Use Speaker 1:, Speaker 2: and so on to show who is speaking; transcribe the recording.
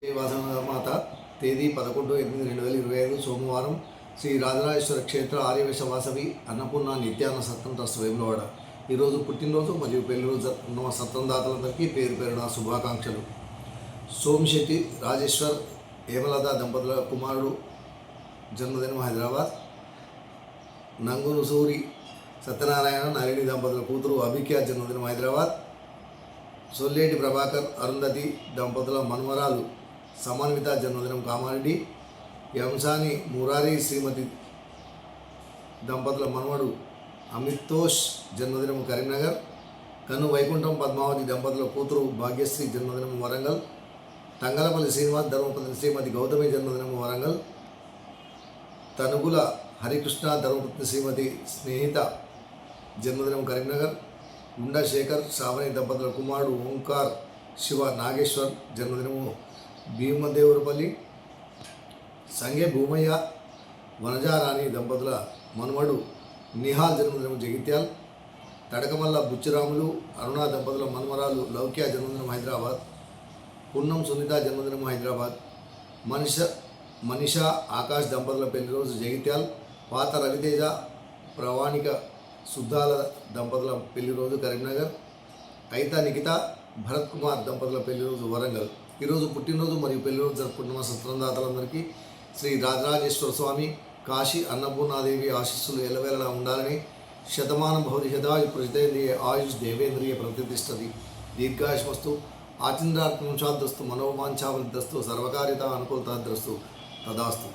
Speaker 1: వాసనమాత తేదీ 11/8/2025 సోమవారం శ్రీ రాజరాజేశ్వర క్షేత్ర ఆర్యవేశ వాసవి అన్నపూర్ణ నిత్యాన్న సత్రం ట్రస్ట్ వేములవాడ. ఈరోజు పుట్టినరోజు మరియు పెళ్లిరోజు జరుపుకున్న సత్రం దాతలందరికీ పేరు పేరున శుభాకాంక్షలు. సోమిశెట్టి రాజేశ్వర్ హేమలత దంపతుల కుమారుడు జన్మదినం హైదరాబాద్. నంగును సూరి సత్యనారాయణ నళిని దంపతుల కూతురు అభిఖ్య జన్మదినం హైదరాబాద్. సొల్లేటి ప్రభాకర్ అరుంధతి దంపతుల మన్మరాలు సమన్విత జన్మదినం కామారెడ్డి. యంసాని మురారి శ్రీమతి దంపతుల మనవడు అమితోష్ జన్మదినం కరీంనగర్. కన్ను వైకుంఠం పద్మావతి దంపతుల కూతురు భాగ్యశ్రీ జన్మదినం వరంగల్. తంగలపల్లి శ్రీనివాస్ ధర్మపత్ని శ్రీమతి గౌతమి జన్మదినం వరంగల్. తనుగుల హరికృష్ణ ధర్మపత్ని శ్రీమతి స్నేహిత జన్మదినం కరీంనగర్. గుండా శేఖర్ శ్రావణి దంపతుల కుమారుడు ఓంకార్ శివ నాగేశ్వర్ జన్మదినము భీమదేవరపల్లి. సంగే భూమయ్య వనజారాణి దంపతుల మనుమడు నిహాల్ జన్మదినం జగిత్యాల్. తడకమల్ల బుచ్చిరాములు అరుణ దంపతుల మనుమరాలు లౌక్య జన్మదినం హైదరాబాద్. పున్నం సునీత జన్మదినం హైదరాబాద్. మనీషా ఆకాష్ దంపతుల పెళ్లిరోజు జగిత్యాల్. పాత రవితేజ ప్రవాణిక సుద్దాల దంపతుల పెళ్లిరోజు కరీంనగర్. కైతా నిఖిత భరత్ కుమార్ దంపతుల పెళ్లిరోజు వరంగల్. ఈరోజు పుట్టినరోజు మరియు పెళ్లిరోజు జరుపుకుంటున్న సత్రందాతలందరికీ శ్రీ రాజరాజేశ్వర స్వామి కాశీ అన్నపూర్ణాదేవి ఆశీస్సులు ఎల్లవేళలా ఉండాలని, శతమానం భవతి శతాయు ప్రజితేంద్రియ ఆయుష్ దేవేంద్రియ ప్రతిష్టతి దీర్ఘాయుష్మస్తు ఆచింద్రాత్మంశాదస్తు మనోవాంఛావలిదస్తు సర్వకార్యత అనుకూలతాద్రస్తు తదాస్తు.